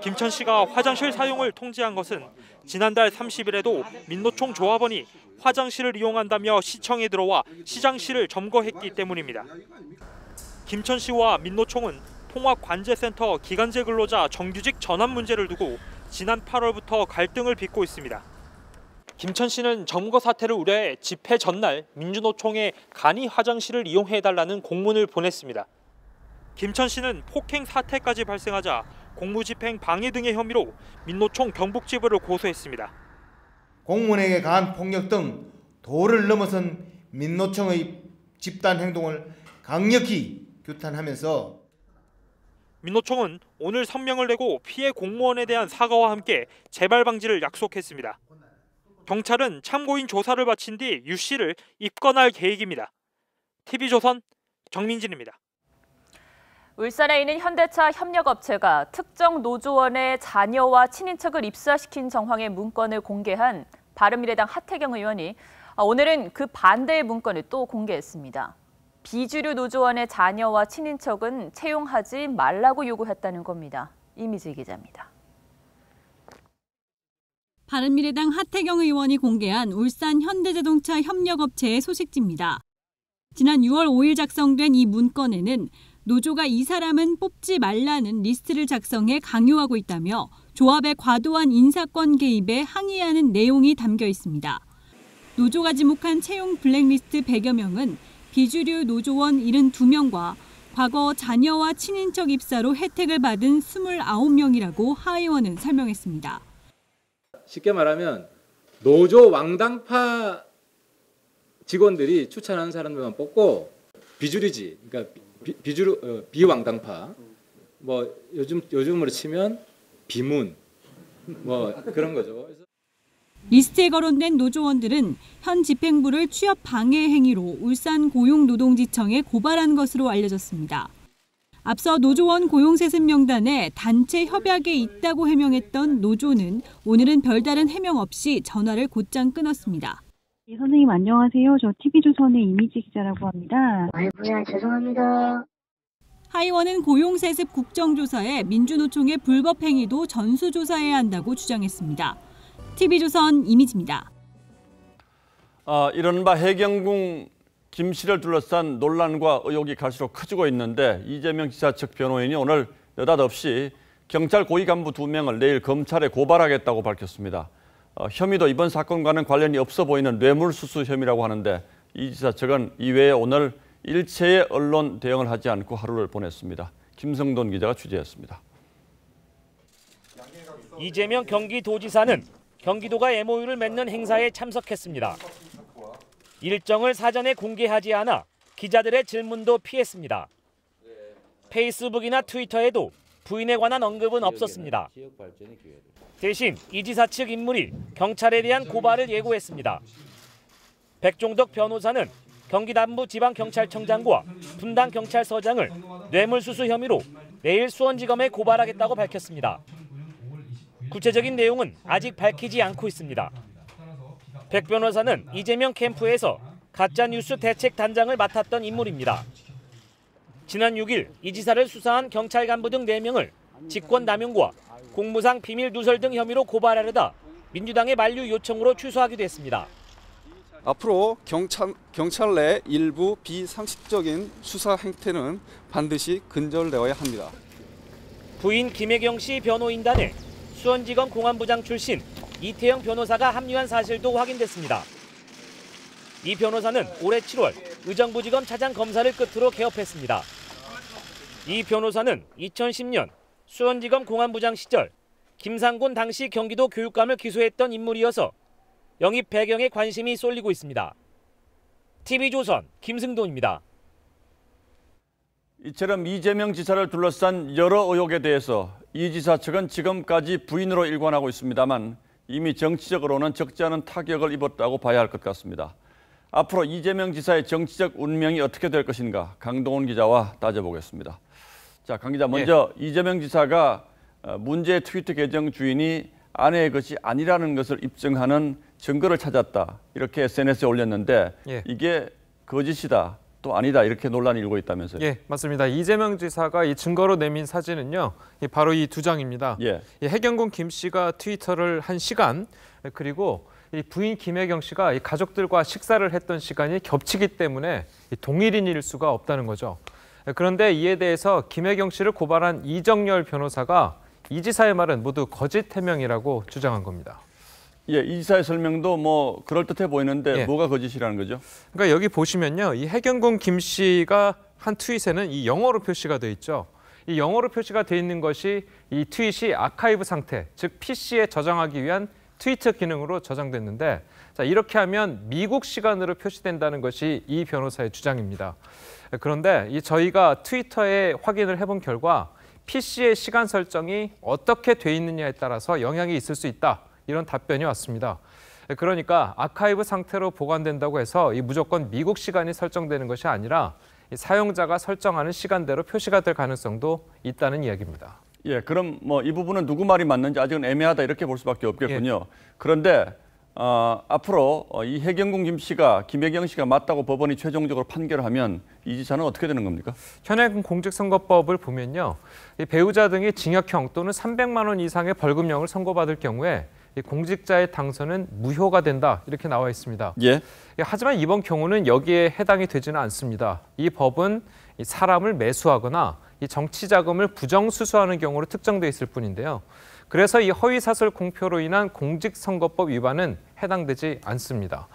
김천시가 화장실 사용을 통지한 것은 지난달 30일에도 민노총 조합원이 화장실을 이용한다며 시청에 들어와 시장실을 점거했기 때문입니다. 김천시와 민노총은 통합관제센터 기간제 근로자 정규직 전환 문제를 두고 지난 8월부터 갈등을 빚고 있습니다. 김천시는 점거 사태를 우려해 집회 전날 민주노총에 간이 화장실을 이용해달라는 공문을 보냈습니다. 김천시는 폭행 사태까지 발생하자 공무집행 방해 등의 혐의로 민노총 경북지부를 고소했습니다. 공무원에게 가한 폭력 등 도를 넘어선 민노총의 집단 행동을 강력히 규탄하면서 민노총은 오늘 성명을 내고 피해 공무원에 대한 사과와 함께 재발 방지를 약속했습니다. 경찰은 참고인 조사를 마친 뒤 유 씨를 입건할 계획입니다. TV조선 정민진입니다. 울산에 있는 현대차 협력업체가 특정 노조원의 자녀와 친인척을 입사시킨 정황의 문건을 공개한 바른미래당 하태경 의원이 오늘은 그 반대의 문건을 또 공개했습니다. 비주류 노조원의 자녀와 친인척은 채용하지 말라고 요구했다는 겁니다. 이미지 기자입니다. 바른미래당 하태경 의원이 공개한 울산 현대자동차 협력업체의 소식지입니다. 지난 6월 5일 작성된 이 문건에는 노조가 이 사람은 뽑지 말라는 리스트를 작성해 강요하고 있다며 조합의 과도한 인사권 개입에 항의하는 내용이 담겨 있습니다. 노조가 지목한 채용 블랙리스트 100여 명은 비주류 노조원 72명과 과거 자녀와 친인척 입사로 혜택을 받은 29명이라고 하 의원은 설명했습니다. 쉽게 말하면 노조 왕당파 직원들이 추천하는 사람들만 뽑고 비주류지, 그러니까 비왕당파, 뭐 요즘으로 치면 비문, 뭐 그런 거죠. 리스트에 거론된 노조원들은 현 집행부를 취업 방해 행위로 울산 고용노동지청에 고발한 것으로 알려졌습니다. 앞서 노조원 고용세습 명단에 단체 협약에 있다고 해명했던 노조는 오늘은 별다른 해명 없이 전화를 곧장 끊었습니다. 선생님 안녕하세요. 저 TV조선의 이미지 기자라고 합니다. 아이고야 죄송합니다. 하이원은 고용세습 국정조사에 민주노총의 불법 행위도 전수조사해야 한다고 주장했습니다. TV조선 이미지입니다. 이른바 해경궁 김 씨를 둘러싼 논란과 의혹이 갈수록 커지고 있는데 이재명 지사 측 변호인이 오늘 느닷없이 경찰 고위 간부 2명을 내일 검찰에 고발하겠다고 밝혔습니다. 혐의도 이번 사건과는 관련이 없어 보이는 뇌물수수 혐의라고 하는데 이 지사 측은 이외에 오늘 일체의 언론 대응을 하지 않고 하루를 보냈습니다. 김성돈 기자가 취재했습니다. 이재명 경기도지사는 경기도가 MOU를 맺는 행사에 참석했습니다. 일정을 사전에 공개하지 않아 기자들의 질문도 피했습니다. 페이스북이나 트위터에도 부인에 관한 언급은 없었습니다. 대신 이 지사 측 인물이 경찰에 대한 고발을 예고했습니다. 백종덕 변호사는 경기 남부 지방경찰청장과 분당경찰서장을 뇌물수수 혐의로 내일 수원지검에 고발하겠다고 밝혔습니다. 구체적인 내용은 아직 밝히지 않고 있습니다. 백 변호사는 이재명 캠프에서 가짜뉴스 대책단장을 맡았던 인물입니다. 지난 6일 이 지사를 수사한 경찰 간부 등 4명을 직권남용과 공무상 비밀 누설 등 혐의로 고발하려다 민주당의 만류 요청으로 취소하기도 했습니다. 앞으로 경찰 내 일부 비상식적인 수사 행태는 반드시 근절되어야 합니다. 부인 김혜경 씨 변호인단에 수원지검 공안부장 출신 이태영 변호사가 합류한 사실도 확인됐습니다. 이 변호사는 올해 7월 의정부지검 차장검사를 끝으로 개업했습니다. 이 변호사는 2010년 수원지검 공안부장 시절 김상곤 당시 경기도 교육감을 기소했던 인물이어서 영입 배경에 관심이 쏠리고 있습니다. TV조선 김승돈입니다. 이처럼 이재명 지사를 둘러싼 여러 의혹에 대해서 이 지사 측은 지금까지 부인으로 일관하고 있습니다만 이미 정치적으로는 적지 않은 타격을 입었다고 봐야 할 것 같습니다. 앞으로 이재명 지사의 정치적 운명이 어떻게 될 것인가 강동원 기자와 따져보겠습니다. 자, 강 기자 먼저 이재명 지사가 문제의 트위터 계정 주인이 아내의 것이 아니라는 것을 입증하는 증거를 찾았다 이렇게 SNS에 올렸는데 이게 거짓이다 또 아니다 이렇게 논란이 일고 있다면서요? 예, 맞습니다. 이재명 지사가 이 증거로 내민 사진은요, 바로 이 2장입니다. 이 해경궁 김 씨가 트위터를 한 시간 그리고 이 부인 김혜경 씨가 이 가족들과 식사를 했던 시간이 겹치기 때문에 동일인일 수가 없다는 거죠. 그런데 이에 대해서 김혜경 씨를 고발한 이정열 변호사가 이 지사의 말은 모두 거짓 해명이라고 주장한 겁니다. 예, 이 지사의 설명도 뭐 그럴듯해 보이는데 뭐가 거짓이라는 거죠? 그러니까 여기 보시면요, 이 해경궁 김 씨가 한 트윗에는 이 영어로 표시가 돼 있죠. 이 영어로 표시가 돼 있는 것이 이 트윗이 아카이브 상태, 즉 PC에 저장하기 위한 트위터 기능으로 저장됐는데, 자, 이렇게 하면 미국 시간으로 표시된다는 것이 이 변호사의 주장입니다. 그런데 저희가 트위터에 확인을 해본 결과 PC의 시간 설정이 어떻게 돼 있느냐에 따라서 영향이 있을 수 있다. 이런 답변이 왔습니다. 그러니까 아카이브 상태로 보관된다고 해서 이 무조건 미국 시간이 설정되는 것이 아니라 사용자가 설정하는 시간대로 표시가 될 가능성도 있다는 이야기입니다. 예, 그럼 뭐 이 부분은 누구 말이 맞는지 아직은 애매하다 이렇게 볼 수밖에 없겠군요. 그런데 앞으로 이 해경궁 김 씨가 김혜경 씨가 맞다고 법원이 최종적으로 판결을 하면 이 지사는 어떻게 되는 겁니까? 현행 공직선거법을 보면요, 이 배우자 등이 징역형 또는 300만 원 이상의 벌금형을 선고받을 경우에 이 공직자의 당선은 무효가 된다 이렇게 나와 있습니다. 하지만 이번 경우는 여기에 해당이 되지는 않습니다. 이 법은 이 사람을 매수하거나 이 정치 자금을 부정수수하는 경우로 특정돼 있을 뿐인데요. 그래서 이 허위사설 공표로 인한 공직선거법 위반은 해당되지 않습니다.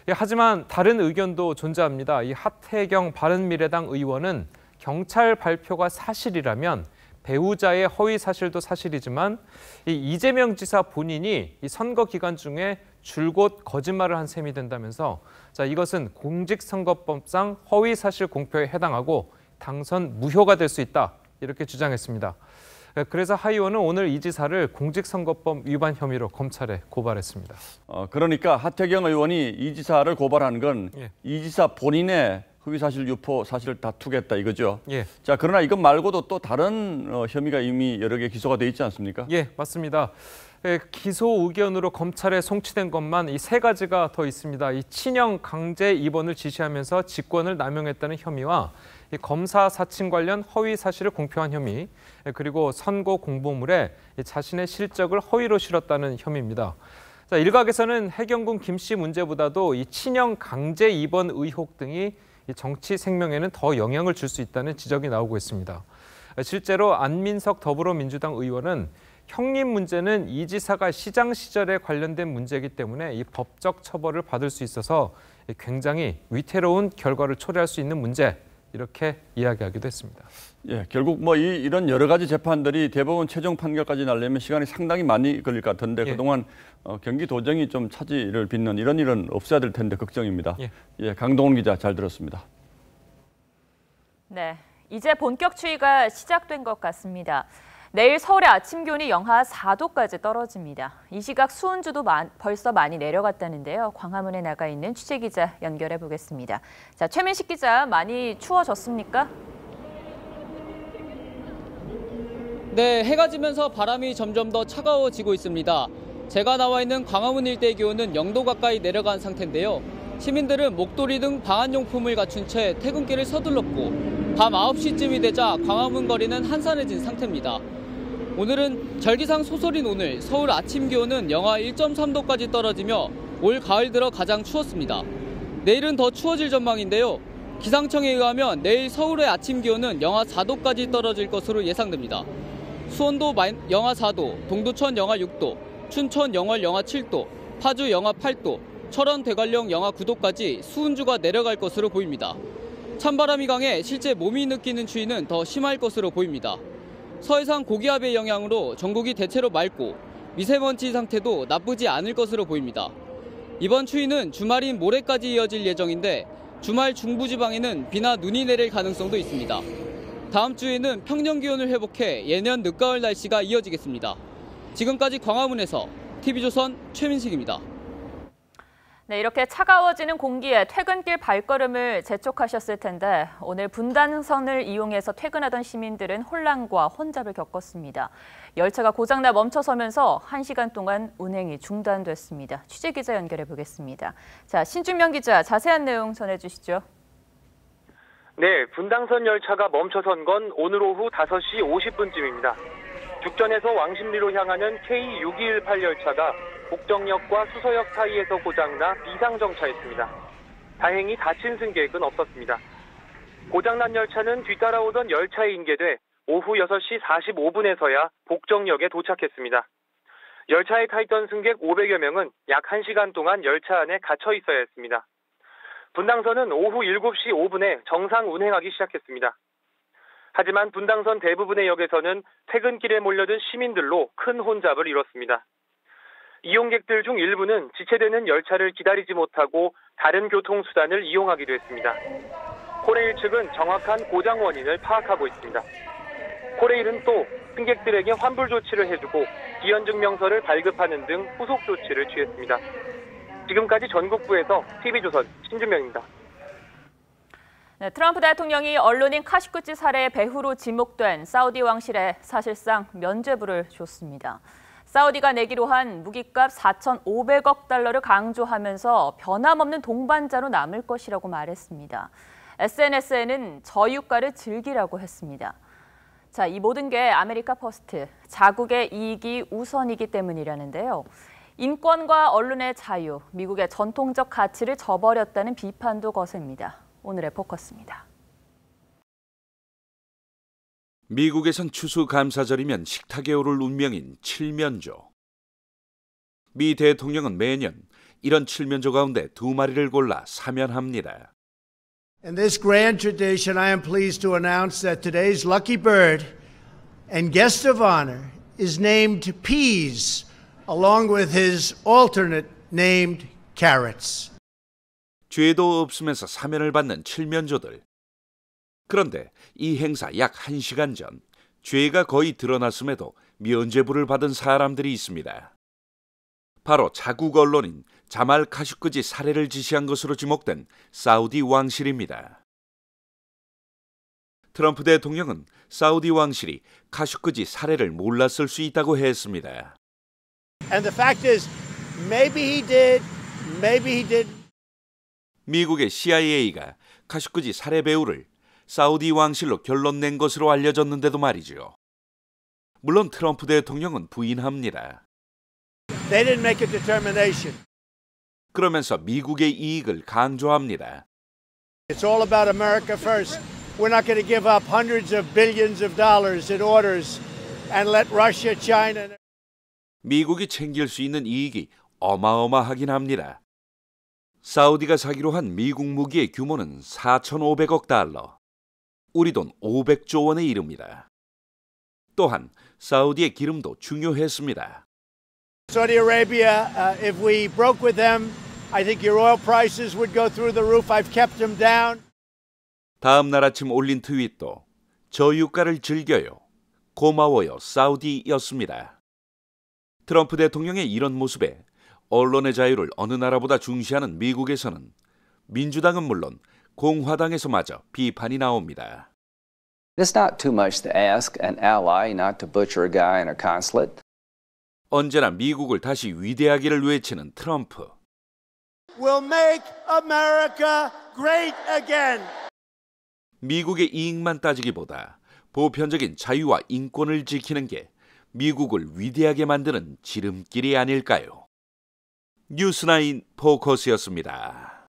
하지만 다른 의견도 존재합니다. 이 하태경 바른미래당 의원은 경찰 발표가 사실이라면 배우자의 허위 사실도 사실이지만 이 이재명 지사 본인이 이 선거 기간 중에 줄곧 거짓말을 한 셈이 된다면서, 자, 이것은 공직선거법상 허위 사실 공표에 해당하고 당선 무효가 될 수 있다 이렇게 주장했습니다. 그래서 하 의원은 오늘 이 지사를 공직선거법 위반 혐의로 검찰에 고발했습니다. 그러니까 하태경 의원이 이 지사를 고발한 건 이 지사 본인의 허위사실 유포 사실을 다투겠다 이거죠. 예. 자, 그러나 이것 말고도 또 다른 혐의가 이미 여러 개 기소가 돼 있지 않습니까? 예, 맞습니다. 기소 의견으로 검찰에 송치된 것만 이 3가지가 더 있습니다. 이 친형 강제 입원을 지시하면서 직권을 남용했다는 혐의와 이 검사 사칭 관련 허위 사실을 공표한 혐의, 그리고 선거 공보물에 자신의 실적을 허위로 실었다는 혐의입니다. 자, 일각에서는 해경군 김 씨 문제보다도 이 친형 강제 입원 의혹 등이 이 정치 생명에는 더 영향을 줄 수 있다는 지적이 나오고 있습니다. 실제로 안민석 더불어민주당 의원은 형님 문제는 이 지사가 시장 시절에 관련된 문제이기 때문에 이 법적 처벌을 받을 수 있어서 굉장히 위태로운 결과를 초래할 수 있는 문제, 이렇게 이야기하기도 했습니다. 예, 결국 이런 여러 가지 재판들이 대법원 최종 판결까지 나려면 시간이 상당히 많이 걸릴 것 같은데 그동안 경기도정이 좀 차질을 빚는 이런 일은 없어야 될 텐데 걱정입니다. 예, 강동원 기자 잘 들었습니다. 네, 이제 본격 추위가 시작된 것 같습니다. 내일 서울의 아침 기온이 영하 4도까지 떨어집니다. 이 시각 수온주도 벌써 많이 내려갔다는데요. 광화문에 나가 있는 취재기자 연결해 보겠습니다. 자, 최민식 기자, 많이 추워졌습니까? 네, 해가 지면서 바람이 점점 더 차가워지고 있습니다. 제가 나와 있는 광화문 일대 기온은 0도 가까이 내려간 상태인데요. 시민들은 목도리 등 방한용품을 갖춘 채 퇴근길을 서둘렀고 밤 9시쯤이 되자 광화문 거리는 한산해진 상태입니다. 오늘은 절기상 소설인 오늘 서울 아침 기온은 영하 1.3도까지 떨어지며 올 가을 들어 가장 추웠습니다. 내일은 더 추워질 전망인데요. 기상청에 의하면 내일 서울의 아침 기온은 영하 4도까지 떨어질 것으로 예상됩니다. 수원도 영하 4도, 동두천 영하 6도, 춘천 영월 영하 7도, 파주 영하 8도, 철원 대관령 영하 9도까지 수은주가 내려갈 것으로 보입니다. 찬바람이 강해 실제 몸이 느끼는 추위는 더 심할 것으로 보입니다. 서해상 고기압의 영향으로 전국이 대체로 맑고 미세먼지 상태도 나쁘지 않을 것으로 보입니다. 이번 추위는 주말인 모레까지 이어질 예정인데 주말 중부지방에는 비나 눈이 내릴 가능성도 있습니다. 다음 주에는 평년 기온을 회복해 예년 늦가을 날씨가 이어지겠습니다. 지금까지 광화문에서 TV조선 최민식입니다. 네, 이렇게 차가워지는 공기에 퇴근길 발걸음을 재촉하셨을 텐데 오늘 분당선을 이용해서 퇴근하던 시민들은 혼란과 혼잡을 겪었습니다. 열차가 고장나 멈춰서면서 1시간 동안 운행이 중단됐습니다. 취재기자 연결해 보겠습니다. 자, 신준명 기자, 자세한 내용 전해주시죠. 네, 분당선 열차가 멈춰선 건 오늘 오후 5시 50분쯤입니다. 죽전에서 왕십리로 향하는 K6218 열차가 복정역과 수서역 사이에서 고장나 비상정차했습니다. 다행히 다친 승객은 없었습니다. 고장난 열차는 뒤따라오던 열차에 인계돼 오후 6시 45분에서야 복정역에 도착했습니다. 열차에 타 있던 승객 500여 명은 약 1시간 동안 열차 안에 갇혀 있어야 했습니다. 분당선은 오후 7시 5분에 정상 운행하기 시작했습니다. 하지만 분당선 대부분의 역에서는 퇴근길에 몰려든 시민들로 큰 혼잡을 이뤘습니다. 이용객들 중 일부는 지체되는 열차를 기다리지 못하고 다른 교통수단을 이용하기도 했습니다. 코레일 측은 정확한 고장 원인을 파악하고 있습니다. 코레일은 또 승객들에게 환불 조치를 해주고 기현증명서를 발급하는 등 후속 조치를 취했습니다. 지금까지 전국부에서 TV조선 신준명입니다. 네, 트럼프 대통령이 언론인 카슈쿠지 살해의 배후로 지목된 사우디 왕실에 사실상 면죄부를 줬습니다. 사우디가 내기로 한 무기값 4,500억 달러를 강조하면서 변함없는 동반자로 남을 것이라고 말했습니다. SNS에는 저유가를 즐기라고 했습니다. 자, 이 모든 게 아메리카 퍼스트, 자국의 이익이 우선이기 때문이라는데요. 인권과 언론의 자유, 미국의 전통적 가치를 저버렸다는 비판도 거셉니다. 오늘의 포커스입니다. 미국에선 추수감사절이면 식탁에 오를 운명인 칠면조. 미 대통령은 매년 이런 칠면조 가운데 2마리를 골라 사면합니다. In this grand tradition, I am pleased to announce that today's lucky bird and guest of honor is named Peas, along with his alternate named Carrots. 죄도 없으면서 사면을 받는 칠면조들. 그런데 이 행사 약 1시간 전 죄가 거의 드러났음에도 면죄부를 받은 사람들이 있습니다. 바로 자국 언론인 자말 카슈크지 살해를 지시한 것으로 지목된 사우디 왕실입니다. 트럼프 대통령은 사우디 왕실이 카슈크지 살해를 몰랐을 수 있다고 했습니다. And the fact is, maybe he did, maybe he didn't. 미국의 CIA가 카슈크지 살해 배우를 사우디 왕실로 결론 낸 것으로 알려졌는데도 말이죠. 물론 트럼프 대통령은 부인합니다. They didn't make a determination. 그러면서 미국의 이익을 강조합니다. It's all about America first. We're not going to give up hundreds of billions of dollars in orders and let Russia, China. 미국이 챙길 수 있는 이익이 어마어마하긴 합니다. 사우디가 사기로 한 미국 무기의 규모는 4,500억 달러, 우리 돈 500조 원에 이릅니다. 또한 사우디의 기름도 중요했습니다. Saudi Arabia, if we broke with them, I think your oil prices would go through the roof. I've kept them down. 다음 날 아침 올린 트윗도 저유가를 즐겨요. 고마워요, 사우디였습니다. 트럼프 대통령의 이런 모습에 언론의 자유를 어느 나라보다 중시하는 미국에서는 민주당은 물론 공화당에서마저 비판이 나옵니다. It's not too much to ask an ally not to butcher a guy in a consulate. 언제나 미국을 다시 위대하기를 외치는 트럼프. We'll make America great again. 미국의 이익만 따지기보다 보편적인 자유와 인권을 지키는 게 미국을 위대하게 만드는 지름길이 아닐까요? 뉴스9 포커스였습니다.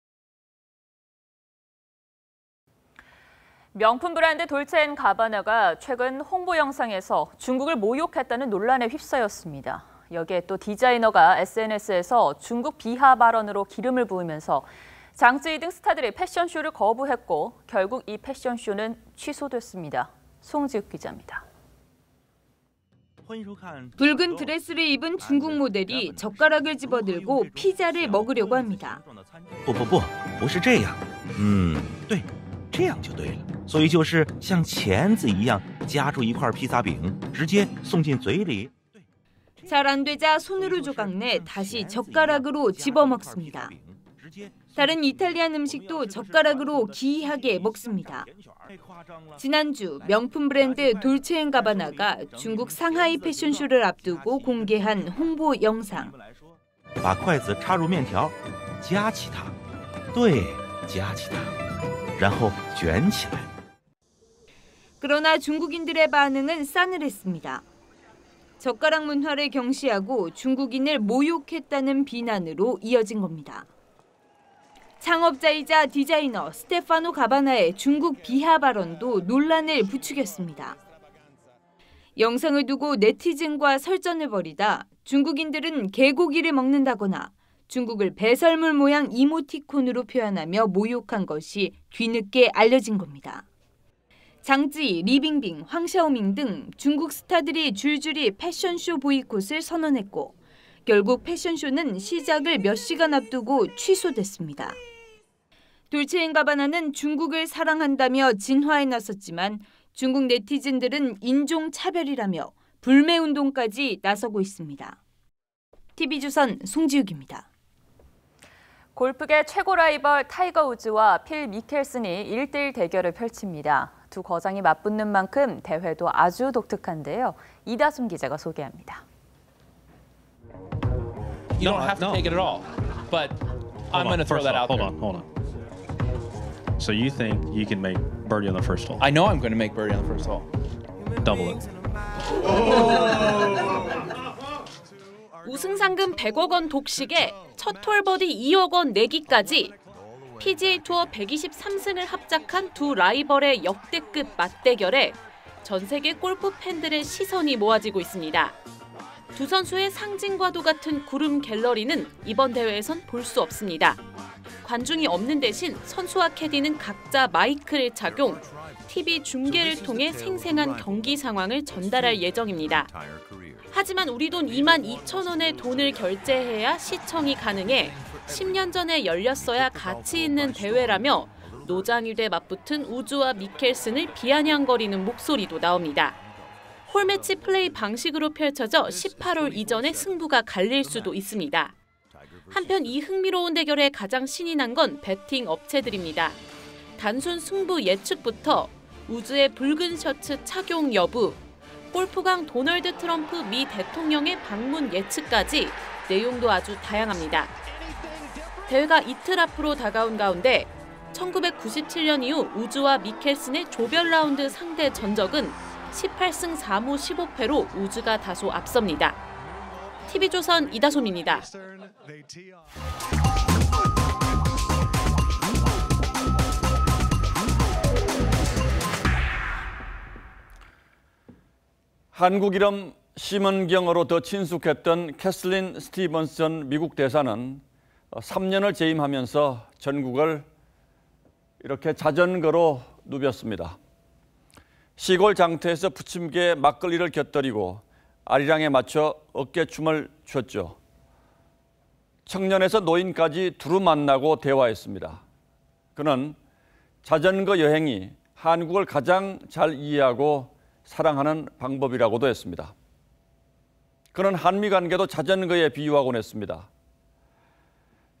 명품 브랜드 돌체앤가바나가 최근 홍보 영상에서 중국을 모욕했다는 논란에 휩싸였습니다. 여기에 또 디자이너가 SNS에서 중국 비하 발언으로 기름을 부으면서 장쯔이 등 스타들의 패션쇼를 거부했고 결국 이 패션쇼는 취소됐습니다. 송지욱 기자입니다. 붉은 드레스를 입은 중국 모델이 젓가락을 집어들고 피자를 먹으려고 합니다. 不是这样。对，这样就对了。所以就是像钳子一样夹住一块披萨饼，直接送进嘴里。 잘 안 되자 손으로 조각내 다시 젓가락으로 집어먹습니다. 다른 이탈리안 음식도 젓가락으로 기이하게 먹습니다. 지난주 명품 브랜드 돌체앤가바나가 중국 상하이 패션쇼를 앞두고 공개한 홍보 영상. 把筷子插入面条，夹起它，对，夹起它，然后卷起来。 그러나 중국인들의 반응은 싸늘했습니다. 젓가락 문화를 경시하고 중국인을 모욕했다는 비난으로 이어진 겁니다. 창업자이자 디자이너 스테파노 가바나의 중국 비하 발언도 논란을 부추겼습니다. 영상을 두고 네티즌과 설전을 벌이다 중국인들은 개고기를 먹는다거나 중국을 배설물 모양 이모티콘으로 표현하며 모욕한 것이 뒤늦게 알려진 겁니다. 장쯔이, 리빙빙, 황샤오밍 등 중국 스타들이 줄줄이 패션쇼 보이콧을 선언했고 결국 패션쇼는 시작을 몇 시간 앞두고 취소됐습니다. 돌체앤가바나는 중국을 사랑한다며 진화에 나섰지만 중국 네티즌들은 인종차별이라며 불매운동까지 나서고 있습니다. TV조선 송지욱입니다. 골프계 최고 라이벌 타이거 우즈와 필 미켈슨이 1대1 대결을 펼칩니다. 두 거장이 맞붙는 만큼 대회도 아주 독특한데요. 이다솜 기자가 소개합니다. You don't have to take it at all, but I'm going to throw that out there. Hold on. So you think you can make birdie on the first hole? I know I'm going to make birdie on the first hole. Double it. 우승 상금 100억 원 독식에 첫 홀 버디 2억 원 내기까지 PGA 투어 123승을 합작한 두 라이벌의 역대급 맞대결에 전 세계 골프 팬들의 시선이 모아지고 있습니다. 두 선수의 상징과도 같은 구름 갤러리는 이번 대회에선 볼 수 없습니다. 관중이 없는 대신 선수와 캐디는 각자 마이크를 착용, TV 중계를 통해 생생한 경기 상황을 전달할 예정입니다. 하지만 우리 돈 22,000원의 돈을 결제해야 시청이 가능해 10년 전에 열렸어야 가치 있는 대회라며 노장유대 맞붙은 우즈와 미켈슨을 비아냥거리는 목소리도 나옵니다. 홀매치 플레이 방식으로 펼쳐져 18홀 이전에 승부가 갈릴 수도 있습니다. 한편 이 흥미로운 대결에 가장 신이 난 건 베팅 업체들입니다. 단순 승부 예측부터 우즈의 붉은 셔츠 착용 여부, 골프강 도널드 트럼프 미 대통령의 방문 예측까지 내용도 아주 다양합니다. 대회가 이틀 앞으로 다가온 가운데 1997년 이후 우즈와 미켈슨의 조별 라운드 상대 전적은 18승 4무 15패로 우즈가 다소 앞섭니다. TV조선 이다솜입니다. 한국 이름 심은경으로 더 친숙했던 캐슬린 스티븐스 전 미국 대사는 3년을 재임하면서 전국을 이렇게 자전거로 누볐습니다. 시골 장터에서 부침개에 막걸리를 곁들이고 아리랑에 맞춰 어깨춤을 췄죠. 청년에서 노인까지 두루 만나고 대화했습니다. 그는 자전거 여행이 한국을 가장 잘 이해하고 사랑하는 방법이라고도 했습니다. 그는 한미 관계도 자전거에 비유하곤 했습니다.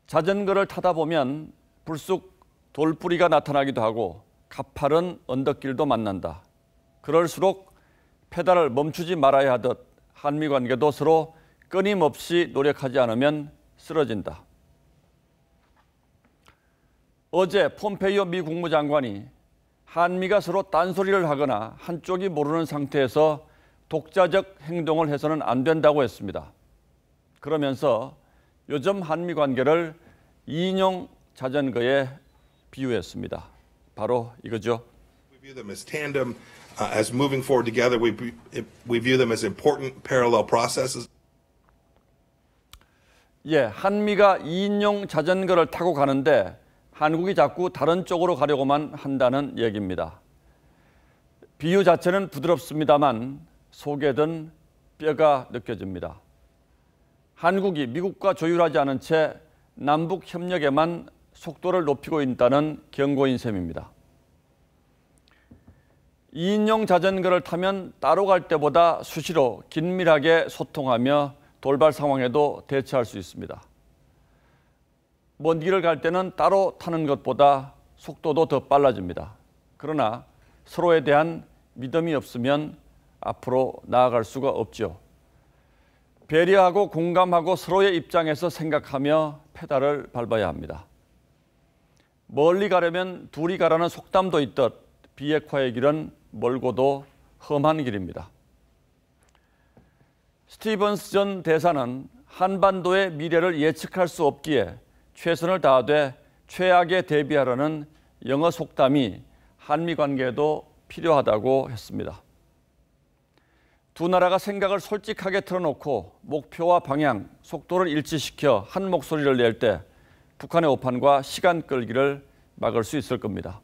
자전거를 타다 보면 불쑥 돌뿌리가 나타나기도 하고 가파른 언덕길도 만난다. 그럴수록 페달을 멈추지 말아야 하듯 한미 관계도 서로 끊임없이 노력하지 않으면 쓰러진다. 어제 폼페이오 미 국무장관이 한미가 서로 딴소리를 하거나 한쪽이 모르는 상태에서 독자적 행동을 해서는 안 된다고 했습니다. 그러면서 요즘 한미 관계를 이인용 자전거에 비유했습니다. 바로 이거죠. We view them as tandem, as moving forward together. We view them as important parallel processes. 예, 한미가 이인용 자전거를 타고 가는데 한국이 자꾸 다른 쪽으로 가려고만 한다는 얘기입니다. 비유 자체는 부드럽습니다만 속에 든 뼈가 느껴집니다. 한국이 미국과 조율하지 않은 채 남북 협력에만 속도를 높이고 있다는 경고인 셈입니다. 이인용 자전거를 타면 따로 갈 때보다 수시로 긴밀하게 소통하며 돌발 상황에도 대처할 수 있습니다. 먼 길을 갈 때는 따로 타는 것보다 속도도 더 빨라집니다. 그러나 서로에 대한 믿음이 없으면 앞으로 나아갈 수가 없죠. 배려하고 공감하고 서로의 입장에서 생각하며 페달을 밟아야 합니다. 멀리 가려면 둘이 가라는 속담도 있듯 비핵화의 길은 멀고도 험한 길입니다. 스티븐스 전 대사는 한반도의 미래를 예측할 수 없기에 최선을 다하되 최악에 대비하라는 영어 속담이 한미 관계에도 필요하다고 했습니다. 두 나라가 생각을 솔직하게 털어놓고 목표와 방향, 속도를 일치시켜 한 목소리를 낼 때 북한의 오판과 시간 끌기를 막을 수 있을 겁니다.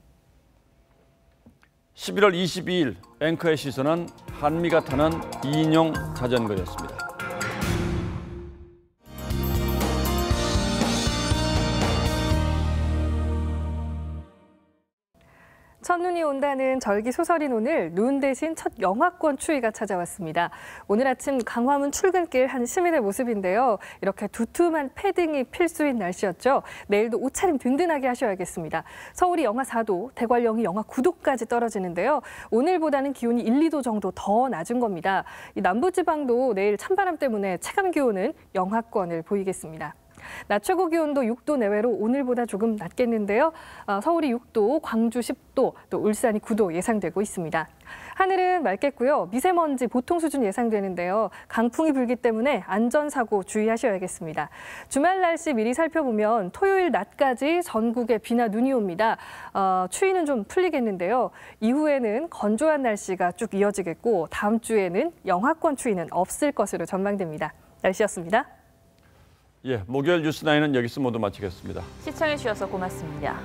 11월 22일 앵커의 시선은 한미가 타는 이인용 자전거였습니다. 첫눈이 온다는 절기소설인 오늘 눈 대신 첫 영하권 추위가 찾아왔습니다. 오늘 아침 강화문 출근길 한 시민의 모습인데요. 이렇게 두툼한 패딩이 필수인 날씨였죠. 내일도 옷차림 든든하게 하셔야겠습니다. 서울이 영하 4도, 대관령이 영하 9도까지 떨어지는데요. 오늘보다는 기온이 1, 2도 정도 더 낮은 겁니다. 이 남부지방도 내일 찬바람 때문에 체감 기온은 영하권을 보이겠습니다. 낮 최고 기온도 6도 내외로 오늘보다 조금 낮겠는데요. 서울이 6도, 광주 10도, 또 울산이 9도 예상되고 있습니다. 하늘은 맑겠고요. 미세먼지 보통 수준 예상되는데요. 강풍이 불기 때문에 안전사고 주의하셔야겠습니다. 주말 날씨 미리 살펴보면 토요일 낮까지 전국에 비나 눈이 옵니다. 추위는 좀 풀리겠는데요. 이후에는 건조한 날씨가 쭉 이어지겠고 다음 주에는 영하권 추위는 없을 것으로 전망됩니다. 날씨였습니다. 예, 목요일 뉴스9은 여기서 모두 마치겠습니다. 시청해 주셔서 고맙습니다.